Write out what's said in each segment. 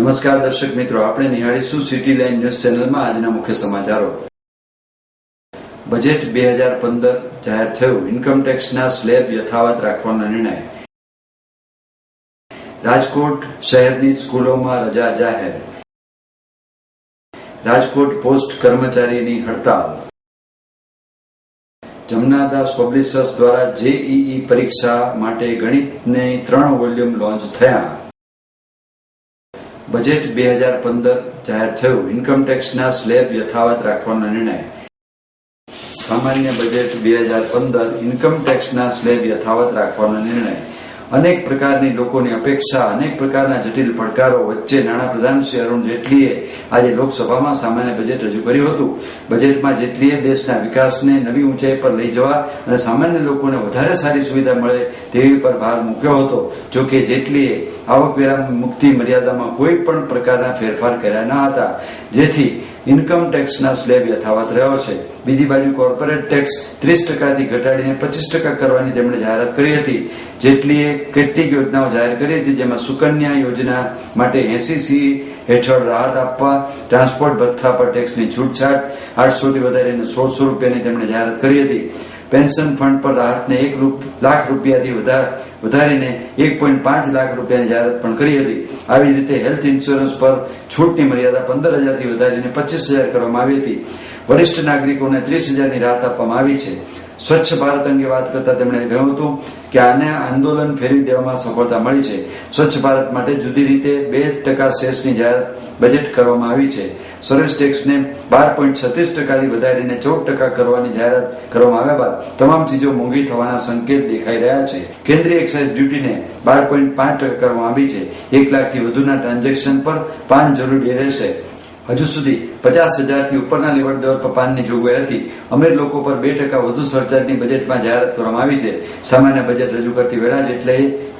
નમસ્કાર દર્શક મિત્રો, આપણે નિહાળીશું સિટી લાઈન ન્યૂઝ ચેનલમાં આજના મુખ્ય સમાચારો. બજેટ 2015 જાહેર થયું. ઇન્કમ ટેક્સના સ્લેબ યથાવત રાખવાનો નિર્ણય. રાજકોટ શહેરની સ્કૂલોમાં રજા જાહેર. રાજકોટ પોસ્ટ કર્મચારીની હડતાલ. જમનાદાસ પબ્લિશર્સ દ્વારા જેઈઈ પરીક્ષા માટે ગણિતની 3 વોલ્યુમ લોન્ચ થયા. બજેટ 2015 જાહેર થયું. ઇન્કમ ટેક્સના સ્લેબ યથાવત રાખવાનો નિર્ણય. સામાન્ય બજેટ 2015 ઇન્કમ ટેક્સના સ્લેબ યથાવત રાખવાનો નિર્ણય. અનેક પ્રકારની લોકોની અપેક્ષા, અનેક પ્રકારના જટિલ પડકારો વચ્ચે નાણાપ્રધાન શ્રી અરુણ જેટલીએ આજે લોકસભામાં સામાન્ય બજેટ રજૂ કર્યું હતું. બજેટમાં જેટલીએ દેશના વિકાસને નવી ઊંચાઈ પર લઈ જવા અને સામાન્ય લોકોને વધારે સારી સુવિધા મળે તેવી પર ભાર મૂક્યો હતો. જો કે જેટલીએ આવકવેરા મુક્તિ મર્યાદામાં કોઈ પણ પ્રકારના ફેરફાર કર્યા ન હતા, જેથી ઇન્કમ ટેક્સના સ્લેબ યથાવત રહ્યો છે. બીજી બાજુ કોર્પોરેટ ટેક્સ 30%થી ઘટાડીને 25% કરવાની તેમણે જાહેરાત કરી હતી. જેટલીએ કેટલીક યોજનાઓ જાહેર કરી હતી, જેમાં સુકન્યા યોજના માટે 80C હેઠળ રાહત આપવા, ટ્રાન્સપોર્ટ ભથ્થા પર ટેક્સની છૂટછાટ 800 થી વધારીને 1600 રૂપિયાની તેમણે જાહેરાત કરી હતી. પેન્શન ફંડ પર રાહતને 1 લાખ રૂપિયાથી વધારીને 1.5 લાખ રૂપિયાની જાહેરાત પણ કરી હતી. આવી રીતે હેલ્થ ઇન્સ્યોરન્સ પર છૂટની મર્યાદા 15,000થી વધારીને 25,000 કરવામાં આવી હતી. વરિષ્ઠ નાગરિકોને 30,000ની રાહત આપવામાં આવી છે. સ્વચ્છ ભારત અંગે વાત કરતા તેમણે કહ્યું હતું કે આને આંદોલન ફેરવી દેવામાં સફળતા મળી છે. સ્વચ્છ ભારત માટે જુદી રીતે 2% સેસની જાહેરાત બજેટ કરવામાં આવી છે. સર્વિસ ટેક્સને 12.36%થી વધારીને 14% કરવાની જાહેરાત કરવામાં આવ્યા બાદ તમામ ચીજો મોંઘી થવાના સંકેત દેખાઈ રહ્યા છે. કેન્દ્રીય એક્સાઇઝ ડ્યુટીને 12.5% કરવામાં આવી છે. 1 લાખથી વધુના ટ્રાન્ઝેક્શન પર પાન જરૂરી રહેશે. હજુ સુધી 50,000થી ઉપરના લેવડ દેવડ પર પાનની જોગવાઈ હતી. અમીર લોકો પર 2% વધુ સરચાર્જની બજેટમાં જાહેરાત કરવામાં આવી છે. સામાન્ય બજેટ રજૂ કરતી વેળા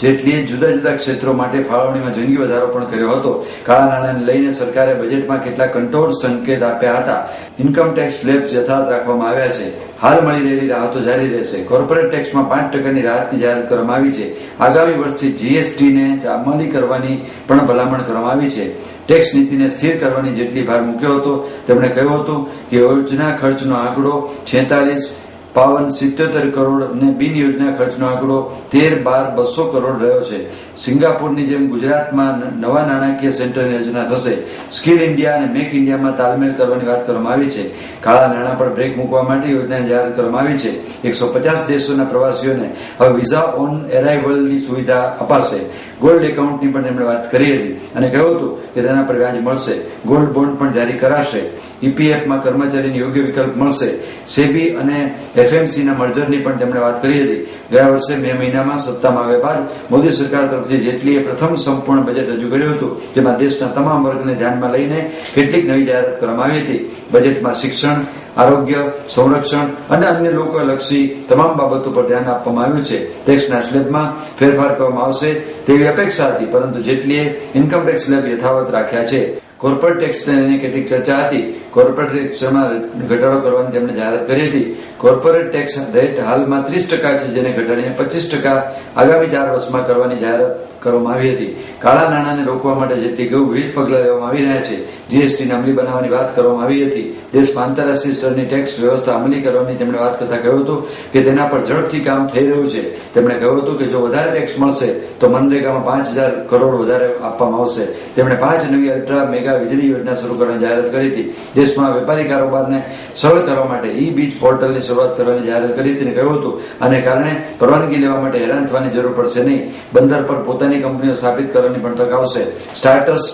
જેટલીએ જુદા જુદા ક્ષેત્રો માટે ફાળવણીમાં જંગી વધારો પણ કર્યો હતો. કાળા નાણાંને લઈને સરકારે બજેટમાં કેટલાક કંટ્રોલ સંકેત આપ્યા હતા. ઇન્કમ ટેક્સ સ્લેબ્સ યથાવત રાખવામાં આવ્યા છે. હાલ મળી રહેલી રાહતો જારી રહેશે. કોર્પોરેટ ટેક્સમાં 5%ની રાહતની જાહેરાત કરવામાં આવી છે. આગામી વર્ષથી જીએસટીને અમલી કરવાની પણ ભલામણ કરવામાં આવી છે. ટેક્સ નીતિને સ્થિર કરવાની જેટલી ભાર મૂક્યો હતો. તેમણે કહ્યું હતું કે યોજના ખર્ચનો આંકડો 46,57,77 કરોડ અને બિન યોજના ખર્ચનો આંકડો 13,12,200 કરોડ રહ્યો છે. સિંગાપુરની જેમ ગુજરાતમાં નવા નાણાકીય સેન્ટરની રચના થશે. સ્કિલ ઇન્ડિયા અને મેક ઇન્ડિયામાં તાલમેલ કરવાની વાત કરવામાં આવી છે. કાળા નાણાં પર બ્રેક મૂકવા માટે યોજનાની જાહેરાત કરવામાં આવી છે. 150 દેશોના પ્રવાસીઓને હવે વિઝા ઓન એરાઇવલની સુવિધા અપાશે. ગોલ્ડ એકાઉન્ટની પણ તેમણે વાત કરી હતી અને કહ્યું હતું કે તેના પર વ્યાજ મળશે. ગોલ્ડ બોન્ડ પણ જારી કરાશે. ઈપીએફમાં કર્મચારીને યોગ્ય વિકલ્પ મળશે. સેબી અને એફએમસીના મર્જરની પણ તેમણે વાત કરી હતી. ગયા વર્ષે મે મહિનામાં સત્તામાં આવ્યા બાદ મોદી સરકાર તરફથી જેટલીએ પ્રથમ સંપૂર્ણ બજેટ રજૂ કર્યું હતું, જેમાં દેશના તમામ વર્ગને ધ્યાનમાં લઈને કેટલીક નવી જાહેરાત કરવામાં આવી હતી. બજેટમાં શિક્ષણ, આરોગ્ય, સંરક્ષણ અને અન્ય લોકોલક્ષી તમામ બાબતો પર ધ્યાન આપવામાં આવ્યું છે. ટેક્સના સ્લેબમાં ફેરફાર કરવામાં આવશે તેવી અપેક્ષા હતી, પરંતુ જેટલીએ ઇન્કમ ટેક્સ સ્લેબ યથાવત રાખ્યા છે. કોર્પોરેટ ટેક્સને લઈને કેટલીક ચર્ચા હતી. કોર્પોરેટ ટેક્સમાં ઘટાડો કરવાની તેમણે જાહેરાત કરી હતી. કોર્પોરેટ ટેક્સ રેટ હાલમાં 30% છે, જેને ઘટાડીને 25% આગામી 4 વર્ષમાં કરવાની જાહેરાત કરવામાં આવી હતી. કાળા નાણાંને રોકવા માટે જેટલી વિવિધ પગલાં લેવામાં આવી રહ્યા છે. જીએસટીને અમલી બનાવવાની વાત કરવામાં આવી હતી. દેશમાં આંતરરાષ્ટ્રીય સ્તરની ટેક્સ વ્યવસ્થા અમલી કરવાની તેમણે વાત કરતા કહ્યું હતું કે તેના પર ઝડપથી કામ થઈ રહ્યું છે. તેમણે કહ્યું હતું કે જો વધારે ટેક્સ મળશે તો મનરેગામાં 5,000 કરોડ વધારે આપવામાં આવશે. તેમણે 5 નવી અલ્ટ્રા મેગા વીજળી યોજના શરૂ કરવાની જાહેરાત કરી હતી. દેશમાં વેપારી કારોબારને સરળ કરવા માટે ઈ બીચ પોર્ટલની શરૂઆત કરવાની જાહેરાત કરી હતી અને કહ્યું હતું આને કારણે પરવાનગી લેવા માટે હેરાન થવાની જરૂર પડશે નહીં. બંદર પર પોતાની કંપનીઓ સ્થાપિત કરવાની પણ તક આવશે. સ્ટાર્ટઅપ્સ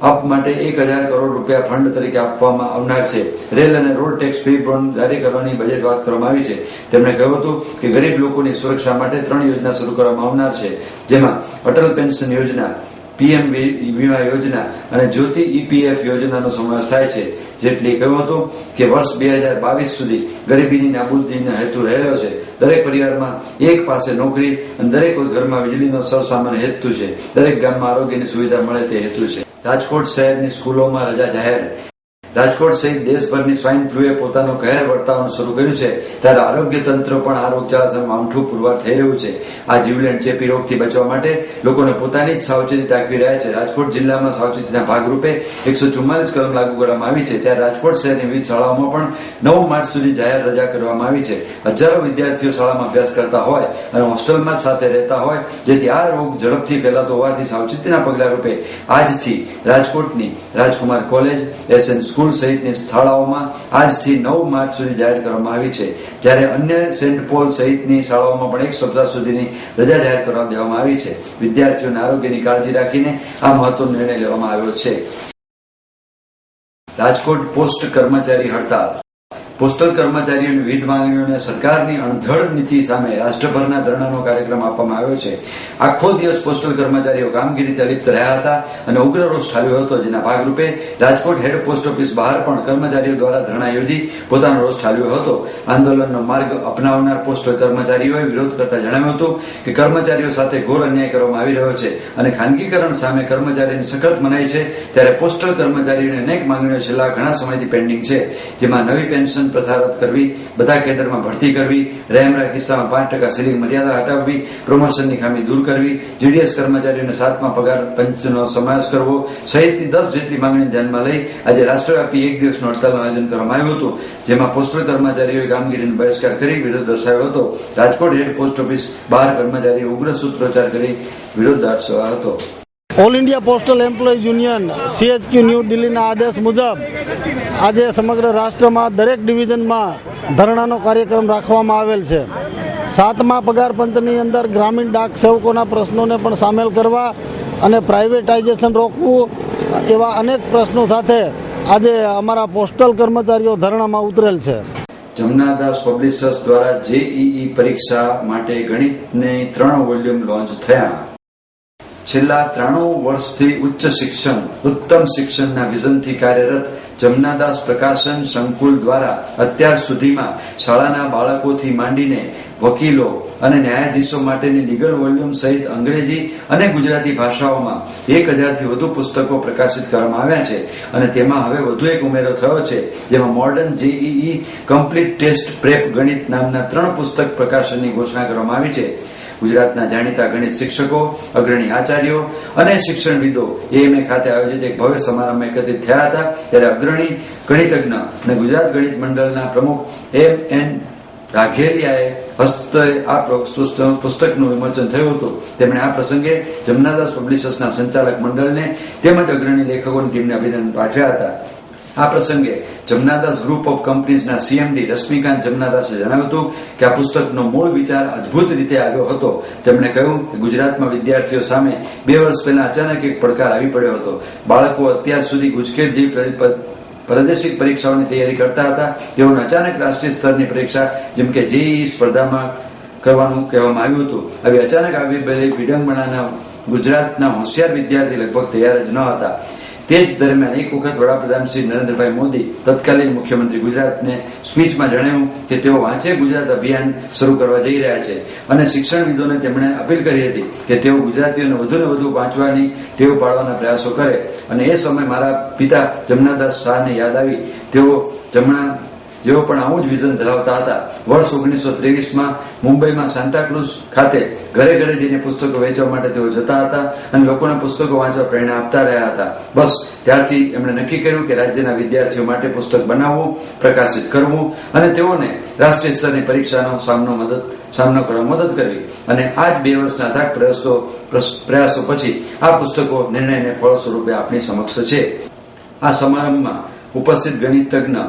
અપ માટે 1,000 કરોડ રૂપિયા ફંડ તરીકે આપવામાં આવનાર છે. રેલ અને રોડ ટેક્સ ફ્રી બોન્ડ જારી કરવાની બજેટ વાત કરવામાં આવી છે. તેમણે કહ્યું હતું કે ગરીબ લોકોની સુરક્ષા માટે 3 યોજના શરૂ કરવામાં આવનાર છે, જેમાં અટલ પેન્શન યોજના, પીએમ વીમા યોજના અને જ્યોતિ ઈપીએફ યોજનાનો સમાવેશ થાય છે. જેટલી કહ્યું હતું કે વર્ષ 2022 સુધી ગરીબીની નાબૂદીનો હેતુ રહેલો છે. દરેક પરિવારમાં એક પાસે નોકરી અને દરેક ઘરમાં વીજળીનો સૌસામાન્ય હેતુ છે. દરેક ગામમાં આરોગ્યની સુવિધા મળે તે હેતુ છે. રાજકોટ શહેરની સ્કૂલોમાં રજા જાહેર. રાજકોટ સહિત દેશભરની સ્વાઇન ફ્લુએ પોતાનો કહેર વર્તાવવાનું શરૂ કર્યું છે, ત્યારે આરોગ્ય તંત્ર પણ આ રોગચાળા સામે આમઠું પુરવાર થઈ રહ્યું છે. આ જીવલેણ ચેપી રોગથી બચવા માટે લોકોને પોતાની જ સાવચેતી દાખવી રહ્યા છે. રાજકોટ જિલ્લામાં સાવચેતીના ભાગરૂપે 144 કલમ લાગુ કરવામાં આવી છે, ત્યારે રાજકોટ શહેરની વિવિધ શાળાઓમાં પણ 9 માર્ચ સુધી જાહેર રજા કરવામાં આવી છે. હજારો વિદ્યાર્થીઓ શાળામાં અભ્યાસ કરતા હોય અને હોસ્ટેલમાં સાથે રહેતા હોય, જેથી આ રોગ ઝડપથી ફેલાતો હોવાથી સાવચેતીના પગલા રૂપે આજથી રાજકોટની રાજકુમાર કોલેજ, SN સ્કૂલ સહિતની શાળાઓમાં આજથી 9 માર્ચ સુધી જાહેર કરવામાં આવી છે. જ્યારે અન્ય સેન્ટ પોલ સહિતની શાળાઓમાં પણ 1 સપ્તાહ સુધીની રજા જાહેર કરવા દેવામાં આવી છે. વિદ્યાર્થીઓના આરોગ્યની કાળજી રાખીને આ મહત્વનો નિર્ણય લેવામાં આવ્યો છે. રાજકોટ પોસ્ટ કર્મચારી હડતાળ. પોસ્ટલ કર્મચારીઓની વિવિધ માંગણીઓને સરકારની અણધડ નીતિ સામે રાષ્ટ્રભરના ધરણાનો કાર્યક્રમ આપવામાં આવ્યો છે. આખો દિવસ પોસ્ટલ કર્મચારીઓ કામગીરીથી અલિપ્ત રહ્યા હતા અને ઉગ્ર રોષ ઠાલવ્યો હતો, જેના ભાગરૂપે રાજકોટ હેડ પોસ્ટ ઓફિસ બહાર પણ કર્મચારીઓ દ્વારા ધરણા યોજી પોતાનો રોષ ઠાલવ્યો હતો. આંદોલનનો માર્ગ અપનાવનાર પોસ્ટલ કર્મચારીઓએ વિરોધ કરતા જણાવ્યું હતું કે કર્મચારીઓ સાથે ઘોર અન્યાય કરવામાં આવી રહ્યો છે અને ખાનગીકરણ સામે કર્મચારીની સખત મનાઈ છે. ત્યારે પોસ્ટલ કર્મચારીઓની અનેક માંગણીઓ છેલ્લા ઘણા સમયથી પેન્ડિંગ છે, જેમાં નવી પેન્શન પ્રથા રદ કરવી, બધા કેડરમાં ભરતી કરવી, રહેમરા કિસ્સામાં 5% સીલિંગ મર્યાદા હટાવવી, પ્રમોશનની ખામી દૂર કરવી, GDS કર્મચારીઓને 7મા પગાર પંચનો સમાવેશ કરવો સહિતની 10 જેટલી માંગણીને ધ્યાનમાં લઈ આજે રાષ્ટ્રવ્યાપી 1 દિવસનું હડતાલનું આયોજન કરવામાં આવ્યું હતું, જેમાં પોસ્ટલ કર્મચારીઓએ કામગીરીનો બહિષ્કાર કરી વિરોધ દર્શાવ્યો હતો. રાજકોટ હેડ પોસ્ટ ઓફિસ બહાર કર્મચારીઓ ઉગ્ર સૂત્રોચ્ચાર કરી વિરોધ દર્શાવ્યો હતો. All India postal employ union CHQ new દિલ્હીના આદેશ મુજબ આજે સમગ્ર રાષ્ટ્રમાં દરેક ડિવિઝનમાં ધરણાનો કાર્યક્રમ રાખવામાં આવેલ છે. 7મા પગાર પંચની અંદર ગ્રામીણ ડાક સેવકોના પ્રશ્નોને પણ સામેલ કરવા અને પ્રાઇવેટાઇઝેશન રોકવું એવા અનેક પ્રશ્નો સાથે આજે અમારા પોસ્ટલ કર્મચારીઓ ધરણામાં ઉતરેલ છે. જમનાદાસ પબ્લિશર્સ દ્વારા JEE પરીક્ષા માટે ગણિતની 3 વોલ્યુમ લોન્ચ થયા. છેલ્લા 93 વર્ષથી ઉચ્ચ શિક્ષણ, ઉત્તમ શિક્ષણના વિઝનથી કાર્યરત જમનાદાસ પ્રકાશન સંકુલ દ્વારા અત્યાર સુધીમાં શાળાના બાળકોથી માંડીને વકીલો અને ન્યાયાધીશો માટેની લીગલ વોલ્યુમ સહિત અંગ્રેજી અને ગુજરાતી ભાષાઓમાં 1000થી વધુ પુસ્તકો પ્રકાશિત કરવામાં આવ્યા છે અને તેમાં હવે વધુ એક ઉમેરો થયો છે, જેમાં modern JEE complete test prep ગણિત નામના 3 પુસ્તક પ્રકાશનની ઘોષણા કરવામાં આવી છે. ગુજરાતના જાણીતા ગણિત શિક્ષકો, અગ્રણી આચાર્યો અને શિક્ષણવિદો AMA ખાતે આયોજિત એક ભવ્ય સમારંભમાં એકત્રિત થયા હતા, ત્યારે અગ્રણી ગણિતજ્ઞ અને ગુજરાત ગણિત મંડળના પ્રમુખ MN રાઘેલિયાએ હસ્તે આ પુસ્તકનું વિમોચન થયું હતું. તેમણે આ પ્રસંગે જમનાદાસ પબ્લિશર્સના સંચાલક મંડળને તેમજ અગ્રણી લેખકોની ટીમને અભિનંદન પાઠવ્યા હતા. આ પ્રસંગે જમનાદાસ ગ્રુપ ઓફ કંપનીઝના CMD રશ્મિકાંત જમનાદાસે જણાવ્યું હતું કે આ પુસ્તકનો મૂળ વિચાર અદ્ભુત રીતે આવ્યો હતો. તેમણે કહ્યું કે ગુજરાતમાં વિદ્યાર્થીઓ સામે 2 વર્ષ પહેલા અચાનક એક પડકાર આવી પડ્યો હતો. બાળકો અત્યાર સુધી ગુજકેટ જેવી પ્રાદેશિક પરીક્ષાઓની તૈયારી કરતા હતા, તેઓને અચાનક રાષ્ટ્રીય સ્તરની પરીક્ષા જેમ કે JEE સ્પર્ધામાં કરવાનું કહેવામાં આવ્યું હતું. આવી અચાનક આવી પહેલી વિડંબણાના ગુજરાતના હોશિયાર વિદ્યાર્થી લગભગ તૈયાર જ ન હતા. તે જ દરમિયાન એક વખત વડાપ્રધાન શ્રી નરેન્દ્રભાઈ મોદી તત્કાલીન મુખ્યમંત્રી ગુજરાતને સ્પીચમાં જણાવ્યું કે તેઓ વાંચે ગુજરાત અભિયાન શરૂ કરવા જઈ રહ્યા છે અને શિક્ષણવિદોને તેમણે અપીલ કરી હતી કે તેઓ ગુજરાતીઓને વધુને વધુ વાંચવાની ટેવ પાડવાના પ્રયાસો કરે. અને એ સમય મારા પિતા જમનાદાસ શાહને યાદ આવી. જેઓ પણ આવું જ વિઝન ધરાવતા હતા. વર્ષ 1923માં મુંબઈમાં સાન્તાક્રુઝ ખાતે ઘરે ઘરે જઈને પુસ્તકો વેચવા માટે તેઓ જતા હતા અને લોકોને પુસ્તકો વાંચવા પ્રેરણા આપતા રહ્યા હતા. બસ ત્યારથી એમણે નક્કી કર્યું કે રાજ્યના વિદ્યાર્થીઓ માટે પુસ્તક બનાવવું, પ્રકાશિત કરવું અને તેઓને રાષ્ટ્રીય સ્તરની પરીક્ષાનો સામનો કરવા મદદ કરવી. અને આ જ 2 વર્ષના અથાગ પ્રયાસો પછી આ પુસ્તકો નિર્ણયને ફળ સ્વરૂપે આપણી સમક્ષ છે. આ સમારંભમાં ઉપસ્થિત ગણિતજ્ઞ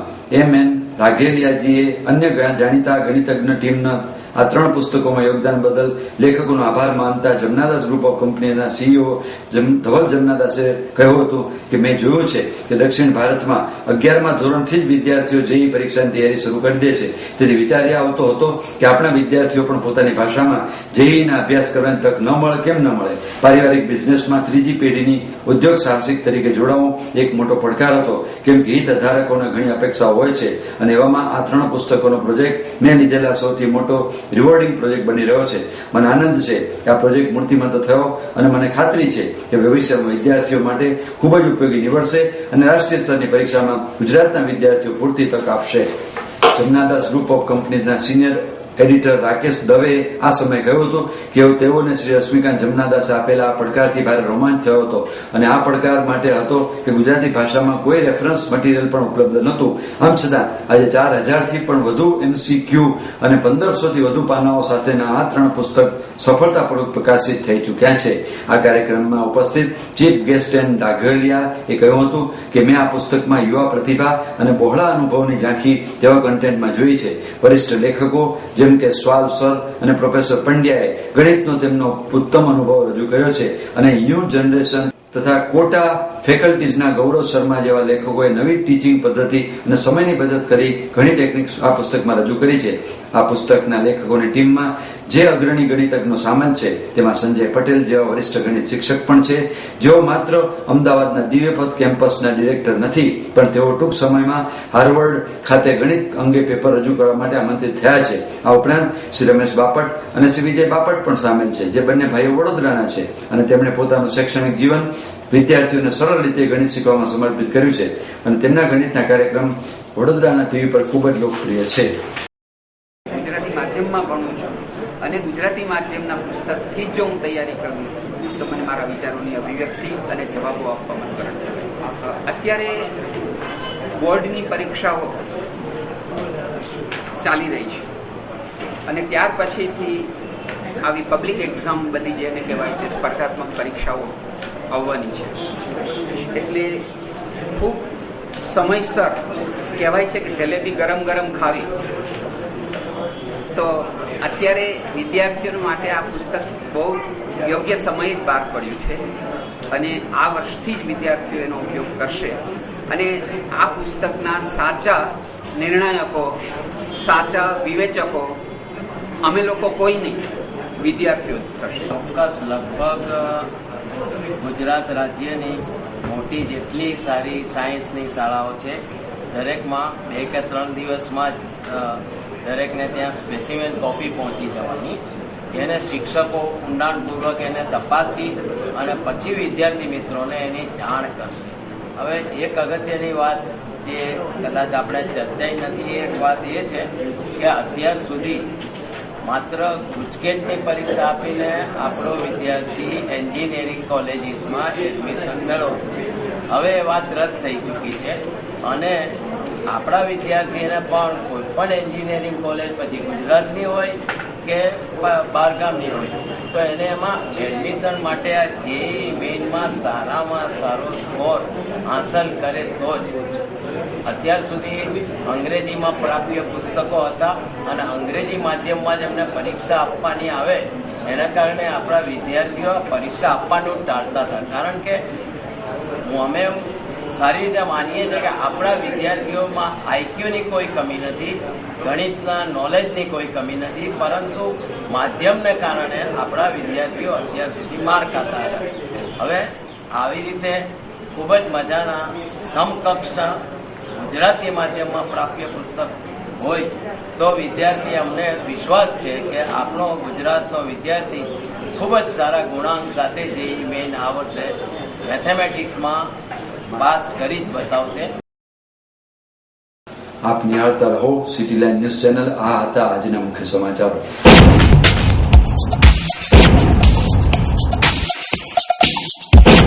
MN રાઘેલિયાજીએ અન્ય જાણીતા ગણિતજ્ઞ ટીમના આ 3 પુસ્તકોમાં યોગદાન બદલ લેખકોનો આભાર માનતા જમનાદાસ ગ્રુપ ઓફ કંપનીના CEO ધવલ જમનાદાસે કહ્યું હતું કે મેં જોયું છે કે દક્ષિણ ભારતમાં 11મા ધોરણથી જ વિદ્યાર્થીઓ JEE પરીક્ષાની તૈયારી શરૂ કરી દે છે. તેથી વિચાર એ આવતો હતો કે આપણા વિદ્યાર્થીઓ પણ પોતાની ભાષામાં JEEના અભ્યાસ કરવાની તક ન મળે, કેમ ન મળે. પારિવારિક બિઝનેસમાં 3જી પેઢીની ઉદ્યોગ સાહસિક તરીકે જોડાવું એક મોટો પડકાર હતો, કેમ કે હિતધારકોને ઘણી અપેક્ષાઓ હોય છે અને એવામાં આ 3 પુસ્તકોનો પ્રોજેક્ટ મેં લીધેલા સૌથી મોટો રિવોર્ડિંગ પ્રોજેક્ટ બની રહ્યો છે. મને આનંદ છે કે આ પ્રોજેક્ટ મૂર્તિમંત થયો અને મને ખાતરી છે કે ભવિષ્યમાં વિદ્યાર્થીઓ માટે ખૂબ જ ઉપયોગી નીવડશે અને રાષ્ટ્રીય સ્તરની પરીક્ષામાં ગુજરાતના વિદ્યાર્થીઓ પૂરતી તક આપશે. જમનાદાસ ગ્રુપ ઓફ કંપનીઝના સિનિયર એડિટર રાકેશ દવે આ સમયે કહ્યું હતું કે તેઓને શ્રી રશ્મિકાંત જમનાદાસે આપેલા આ પડકારથી ભારે રોમાંચ થયો હતો અને આ પડકાર માટે હતો કે ગુજરાતી ભાષામાં કોઈ રેફરન્સ મટીરિયલ પણ ઉપલબ્ધ નહોતું. આમ છતાં આજે 4000થી પણ વધુ MCQ અને 1500થી વધુ પાનાઓ સાથેના આ 3 પુસ્તક સફળતાપૂર્વક પ્રકાશિત થઈ ચૂક્યા છે. આ કાર્યક્રમમાં ઉપસ્થિત ચીફ ગેસ્ટ એન્ડ ડાઘલિયાએ કહ્યું હતું કે મેં આ પુસ્તકમાં યુવા પ્રતિભા અને બહોળા અનુભવની ઝાંખી તેવા કન્ટેન્ટમાં જોઈ છે. વરિષ્ઠ લેખકો જેમ કે સ્વાલ સર અને પ્રોફેસર પંડ્યાએ ગણિતનો તેમનો ઉત્તમ અનુભવ રજૂ કર્યો છે અને ન્યૂ જનરેશન તથા કોટા ફેકલ્ટીઝના ગૌરવ શર્મા જેવા લેખકોએ નવી ટીચિંગ પદ્ધતિ અને સમયની બચત કરી ઘણી ટેકનિક્સ આ પુસ્તકમાં રજૂ કરી છે. આ પુસ્તકના લેખકોની ટીમમાં જે અગ્રણી ગણિતજ્ઞો સામેલ છે તેમાં સંજય પટેલ જેવા વરિષ્ઠ ગણિત શિક્ષક પણ છે, જેઓ માત્ર અમદાવાદના દિવ્યપથ કેમ્પસના ડિરેક્ટર નથી, પણ તેઓ ટૂંક સમયમાં હાર્વર્ડ ખાતે ગણિત અંગે પેપર રજૂ કરવા માટે આમંત્રિત થયા છે. આ ઉપરાંત શ્રી રમેશ બાપટ અને શ્રી વિજય બાપટ પણ સામેલ છે, જે બંને ભાઈઓ વડોદરાના છે અને તેમણે પોતાનું શૈક્ષણિક જીવન વિદ્યાર્થીઓને સરળ રીતે ગણિત શીખવામાં સમર્પિત કર્યું છે અને તેમના ગણિતના કાર્યક્રમ વડોદરાના ટીવી પર ખૂબ જ લોકપ્રિય છે. ગુજરાતી માધ્યમમાં ભણું છું અને ગુજરાતી માધ્યમના પુસ્તકથી જ જો હું તૈયારી કરું તો મને મારા વિચારોની અભિવ્યક્તિ અને જવાબો આપવામાં સરળ છે. અત્યારે બોર્ડની પરીક્ષાઓ ચાલી રહી છે અને ત્યાર પછીથી આવી પબ્લિક એક્ઝામ બધી જેને કહેવાય કે સ્પર્ધાત્મક પરીક્ષાઓ આવવાની છે. એટલે ખૂબ સમયસર કહેવાય છે કે જલેબી ગરમ ગરમ ખાવી, તો અત્યારે વિદ્યાર્થીઓ માટે આ પુસ્તક બહુ યોગ્ય સમયે જ બહાર પડ્યું છે અને આ વર્ષથી જ વિદ્યાર્થીઓ એનો ઉપયોગ કરશે અને આ પુસ્તકના સાચા નિર્ણાયકો, સાચા વિવેચકો અમે લોકો કોઈ નહીં, વિદ્યાર્થીઓ થશે. ચોક્કસ લગભગ ગુજરાત રાજ્યની મોટી જેટલી સારી સાયન્સની શાળાઓ છે દરેકમાં 2 કે 3 દિવસમાં જ દરેકને ત્યાં સ્પેસિમેન કોપી પહોંચી જવાની, જેને શિક્ષકો ઊંડાણપૂર્વક એને તપાસી અને પછી વિદ્યાર્થી મિત્રોને એની જાણ કરશે. હવે એક અગત્યની વાત જે કદાચ આપણે ચર્ચાઈ નથી, એક વાત એ છે કે અત્યાર સુધી માત્ર ગુજકેટની પરીક્ષા આપીને આપણો વિદ્યાર્થી એન્જિનિયરિંગ કોલેજીસમાં એડમિશન મેળવતો. હવે એ વાત રદ થઈ ચૂકી છે અને આપણા વિદ્યાર્થીને પણ કોઈ પણ એન્જિનિયરિંગ કોલેજ પછી ગુજરાતની હોય કે બહારગામની હોય તો એને એમાં એડમિશન માટે આ જેઈઈ મેઇનમાં સારામાં સારો સ્કોર હાંસલ કરે તો જ. અત્યાર સુધી અંગ્રેજીમાં પ્રાપ્ય પુસ્તકો હતા અને અંગ્રેજી માધ્યમમાં જ એમને પરીક્ષા આપવાની આવે એના કારણે આપણા વિદ્યાર્થીઓ પરીક્ષા આપવાનું ટાળતા હતા. કારણ કે અમે સારી રીતે માનીએ છીએ કે આપણા વિદ્યાર્થીઓમાં આઈક્યુની કોઈ કમી નથી, ગણિતના નોલેજની કોઈ કમી નથી, પરંતુ માધ્યમને કારણે આપણા વિદ્યાર્થીઓ અત્યાર સુધી માર ખાતા હતા. હવે આવી રીતે ખૂબ જ મજાના સમકક્ષ ગુજરાતી માધ્યમમાં પ્રાપ્ય પુસ્તક હોય તો વિદ્યાર્થી, અમને વિશ્વાસ છે કે આપણો ગુજરાતનો વિદ્યાર્થી ખૂબ જ સારા ગુણાંક સાથે જેઈઈ મેઇન આ વર્ષે મેથેમેટિક્સમાં પાસ કરી જ બતાવશે. આપ નિહાળતા રહો સિટી લાઇન ન્યૂઝ ચેનલ. આ હતા આજના મુખ્ય સમાચારો.